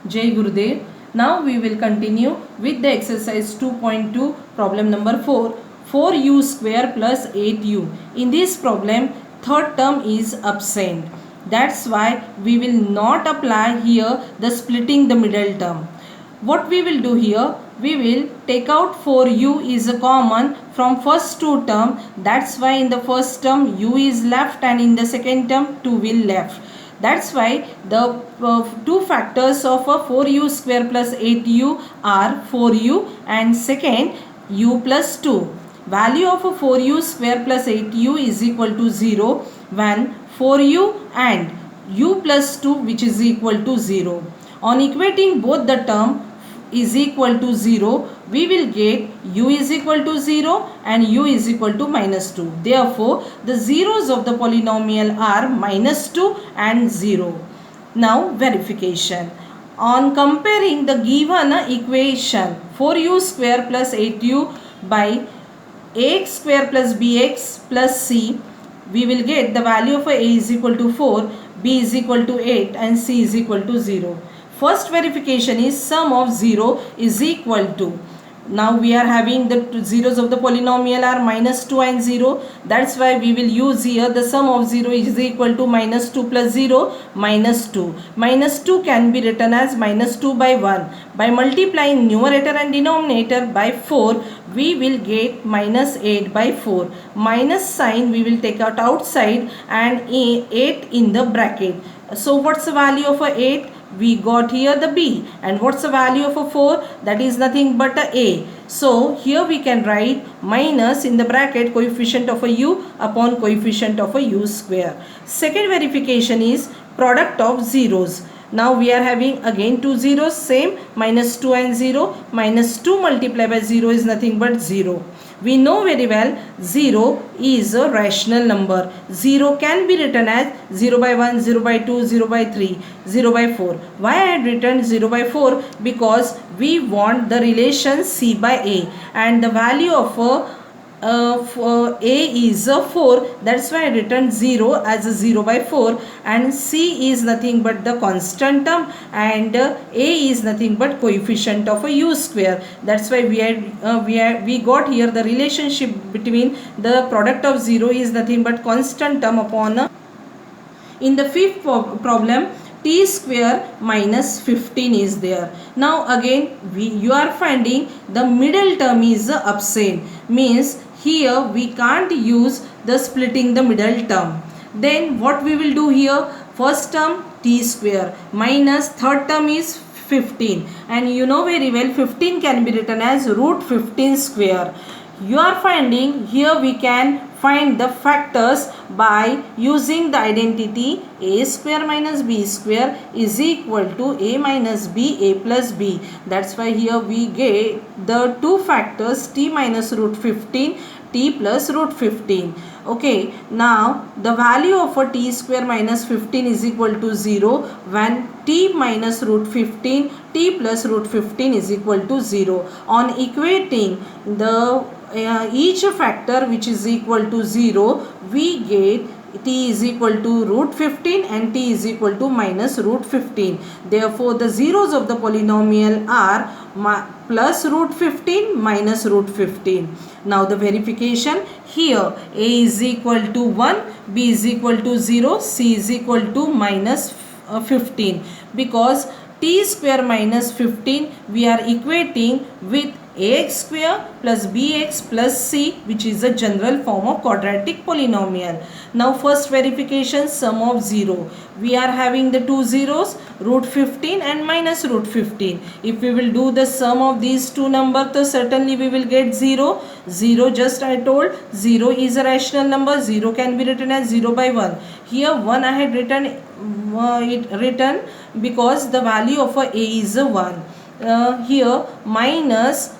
Jai Gurudev. Now we will continue with the exercise 2.2 problem number 4. 4u square plus 8u. In this problem, third term is absent. That's why we will not apply here the splitting the middle term. What we will do here, we will take out 4u is a common from first two term. That's why in the first term u is left and in the second term 2 will left. That's why the two factors of a 4u square plus 8u are 4u and second u plus 2. Value of a 4u square plus 8u is equal to 0 when 4u and u plus 2 which is equal to 0. On equating both the term is equal to 0, we will get u is equal to 0 and u is equal to minus 2. Therefore, the zeros of the polynomial are minus 2 and 0. Now, verification. On comparing the given equation 4u square plus 8u by ax square plus bx plus c, we will get the value of a is equal to 4, b is equal to 8 and c is equal to 0. First verification is sum of 0 is equal to. Now we are having the zeros of the polynomial are minus 2 and 0. That's why we will use here the sum of 0 is equal to minus 2 plus 0 minus 2. Minus 2 can be written as minus 2 by 1. By multiplying numerator and denominator by 4, we will get minus 8 by 4. Minus sign we will take out outside and 8 in the bracket. So what's the value of a 8? We got here the b, and what's the value of a 4? That is nothing but a. So here we can write minus in the bracket coefficient of a u upon coefficient of a u square. Second verification is product of zeros. Now we are having again two zeros, same, minus 2 and 0. Minus 2 multiplied by 0 is nothing but 0. We know very well 0 is a rational number. 0 can be written as 0 by 1, 0 by 2, 0 by 3, 0 by 4. Why I had written 0 by 4? Because we want the relation c by a, and the value of a is a 4. That's why I written 0 as a 0 by 4, and c is nothing but the constant term, and a is nothing but coefficient of a u square. That's why we got here the relationship between the product of 0 is nothing but constant term upon in the fifth problem t square minus 15 is there. Now again you are finding the middle term is absent, means here we can't use the splitting the middle term. Then what we will do here, first term t square minus third term is 15, and you know very well 15 can be written as root 15 square. You are finding here we can find the factors by using the identity a square minus b square is equal to a minus b, a plus b. That's why here we get the two factors t minus root 15, t plus root 15. Okay, now the value of a t square minus 15 is equal to 0 when t minus root 15, t plus root 15 is equal to 0. On equating the each factor which is equal to 0, we get t is equal to root 15 and t is equal to minus root 15. Therefore, the zeros of the polynomial are plus root 15 minus root 15. Now the verification here, a is equal to 1, b is equal to 0, c is equal to minus 15. Because t square minus 15 we are equating with ax square plus bx plus c, which is a general form of quadratic polynomial. Now first verification, sum of 0. We are having the two zeros, root 15 and minus root 15. If we will do the sum of these two numbers, so certainly we will get 0. 0 just I told, 0 is a rational number. 0 can be written as 0 by 1. Here 1 I had written because the value of a is a 1. Here minus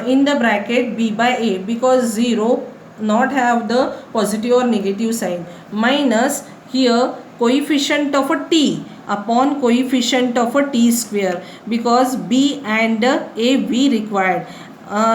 in the bracket b by a, because 0 not have the positive or negative sign, minus here coefficient of a t upon coefficient of a t square, because b and a we required.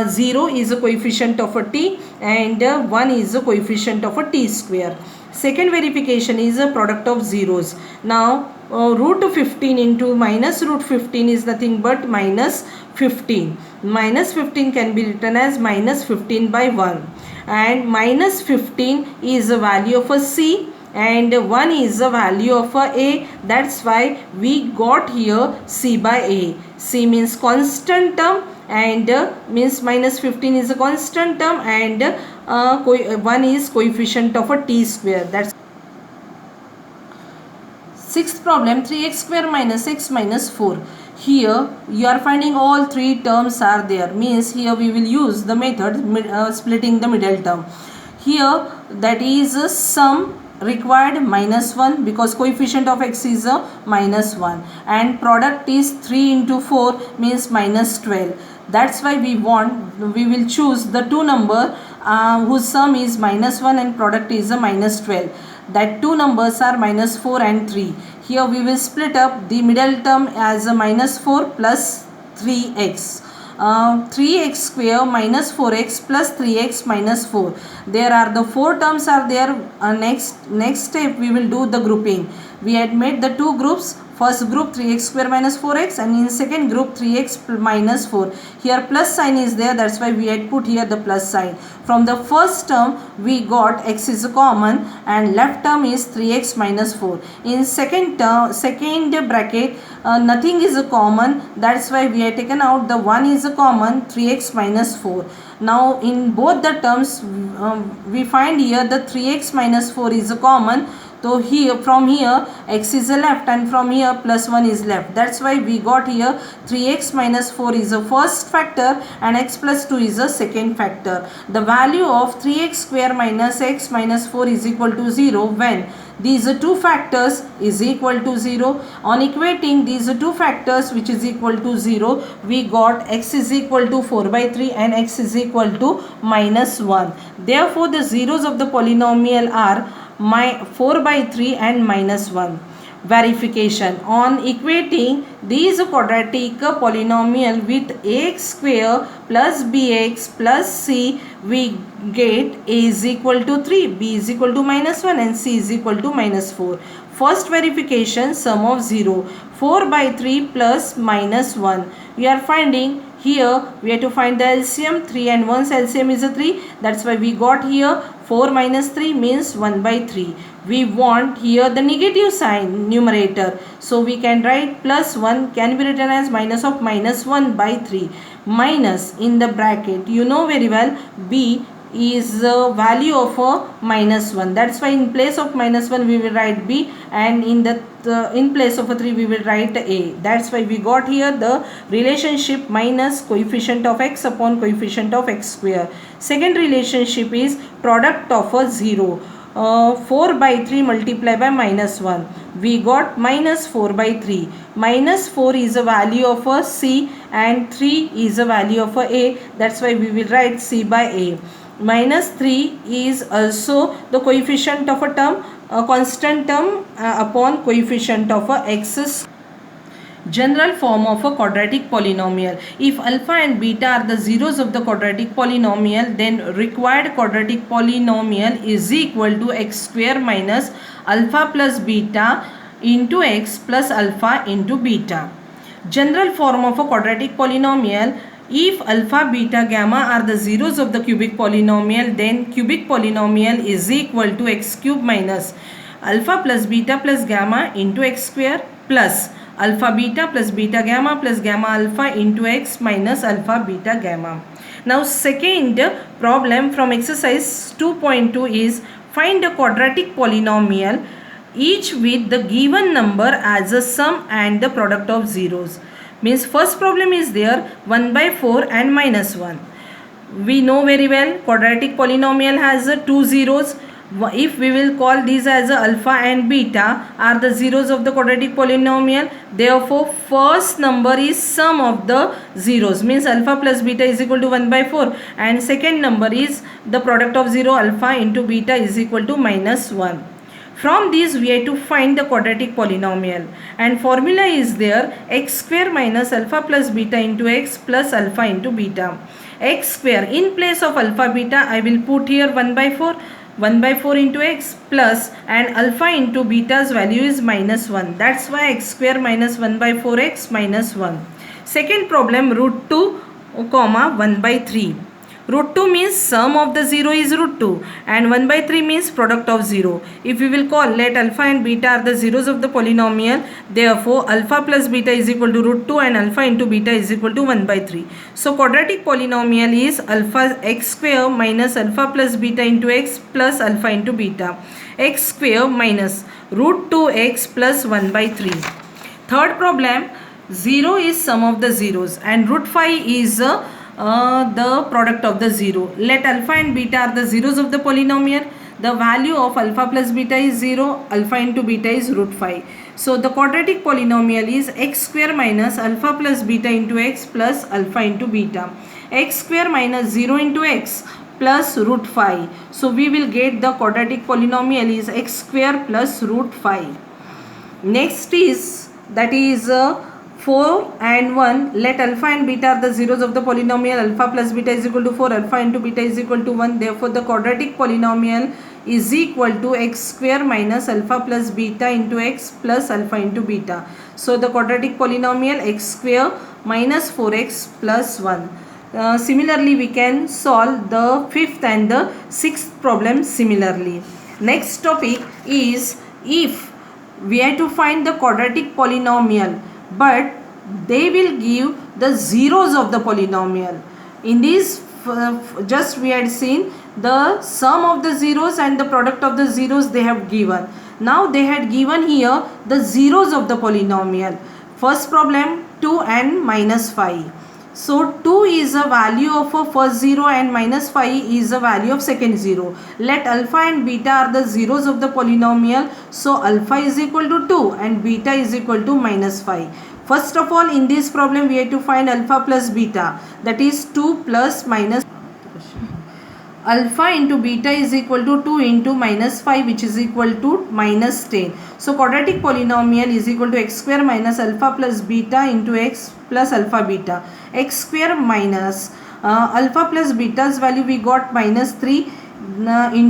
0 is a coefficient of a t and 1 is a coefficient of a t square. Second verification is a product of zeros. Now root 15 into minus root 15 is nothing but minus 15. Minus 15 can be written as minus 15 by 1, and minus 15 is the value of a c and 1 is the value of a. That's why we got here c by a. C means constant term, and means minus 15 is a constant term, and 1 is coefficient of a t square. That's sixth problem, 3x square minus x minus 4. Here you are finding all three terms are there, means here we will use the method splitting the middle term. Here that is a sum required minus 1 because coefficient of x is a minus 1, and product is 3 into 4 means minus 12. That's why we will choose the two number whose sum is minus 1 and product is a minus 12. That two numbers are minus 4 and 3. Here we will split up the middle term as a minus 4 plus 3x. 3x square minus 4x plus 3x minus 4. There are the four terms are there. Next step we will do the grouping. We had made the two groups. First group 3x square minus 4x, and in second group 3x minus 4. Here plus sign is there, that's why we had put here the plus sign. From the first term we got x is common and left term is 3x minus 4. In second bracket nothing is common, that's why we have taken out the 1 is common, 3x minus 4. Now in both the terms we find here the 3x minus 4 is common. So here from here x is left and from here plus 1 is left. That's why we got here 3x minus 4 is a first factor and x plus 2 is a second factor. The value of 3x square minus x minus 4 is equal to 0 when these two factors is equal to 0. On equating these two factors which is equal to 0, we got x is equal to 4 by 3 and x is equal to minus 1. Therefore the zeros of the polynomial are 4 by 3 and minus 1. Verification. On equating these quadratic polynomial with ax square plus bx plus c, we get a is equal to 3, b is equal to minus 1 and c is equal to minus 4. First verification, sum of 0. 4 by 3 plus minus 1. We are finding here, we have to find the LCM. 3 and 1's LCM is a 3. That's why we got here 4 minus 3 means 1 by 3. We want here the negative sign numerator. So we can write plus 1 can be written as minus of minus 1 by 3. Minus in the bracket. You know very well b is the value of a minus 1. That's why in place of minus 1 we will write b, and in place of a 3 we will write a. That's why we got here the relationship minus coefficient of x upon coefficient of x square. Second relationship is product of a 0. 4 by 3 multiplied by minus 1. We got minus 4 by 3. Minus 4 is a value of a c and 3 is a value of a. That's why we will write c by a. Minus 3 is also the coefficient of a term, a constant term upon coefficient of a x. General form of a quadratic polynomial. If alpha and beta are the zeros of the quadratic polynomial, then required quadratic polynomial is equal to x square minus alpha plus beta into x plus alpha into beta. General form of a quadratic polynomial. If alpha, beta, gamma are the zeros of the cubic polynomial, then cubic polynomial is equal to x cube minus alpha plus beta plus gamma into x square plus alpha beta plus beta gamma plus gamma alpha into x minus alpha beta gamma. Now second problem from exercise 2.2 is find a quadratic polynomial each with the given number as a sum and the product of zeros. Means first problem is there 1 by 4 and minus 1. We know very well quadratic polynomial has two zeros. If we will call these as alpha and beta are the zeros of the quadratic polynomial, therefore first number is sum of the zeros, means alpha plus beta is equal to 1 by 4, and second number is the product of 0 alpha into beta is equal to minus 1. From these we have to find the quadratic polynomial, and formula is there x square minus alpha plus beta into x plus alpha into beta. X square in place of alpha beta I will put here 1 by 4. 1 by 4 into x plus, and alpha into beta's value is minus 1. That's why x square minus 1 by 4x minus 1. Second problem, root 2 comma 1 by 3. Root 2 means sum of the 0 is root 2 and 1 by 3 means product of 0. If we will call, let alpha and beta are the zeros of the polynomial, therefore alpha plus beta is equal to root 2 and alpha into beta is equal to 1 by 3. So quadratic polynomial is alpha x square minus alpha plus beta into x plus alpha into beta. X square minus root 2x plus 1 by 3. Third problem, 0 is sum of the zeros and root 5 is the product of the 0. Let alpha and beta are the zeros of the polynomial. The value of alpha plus beta is 0. Alpha into beta is root 5. So the quadratic polynomial is x square minus alpha plus beta into x plus alpha into beta. X square minus 0 into x plus root 5. So we will get the quadratic polynomial is x square plus root 5. Next is, that is 4 and 1. Let alpha and beta are the zeros of the polynomial. Alpha plus beta is equal to 4. Alpha into beta is equal to 1. Therefore the quadratic polynomial is equal to x square minus alpha plus beta into x plus alpha into beta. So the quadratic polynomial x square minus 4x plus 1. Similarly we can solve the fifth and the sixth problem similarly. Next topic is, if we have to find the quadratic polynomial but they will give the zeros of the polynomial. In this just we had seen the sum of the zeros and the product of the zeros they have given. Now they had given here the zeros of the polynomial. First problem, 2 and minus 5. So 2 is a value of a first 0 and minus 5 is a value of second 0. Let alpha and beta are the zeros of the polynomial. So alpha is equal to 2 and beta is equal to minus 5. First of all, in this problem we have to find alpha plus beta, that is 2 plus minus. Alpha into beta is equal to 2 into minus 5, which is equal to minus 10. So quadratic polynomial is equal to x square minus alpha plus beta into x plus alpha beta. X square minus alpha plus beta's value we got minus 3 into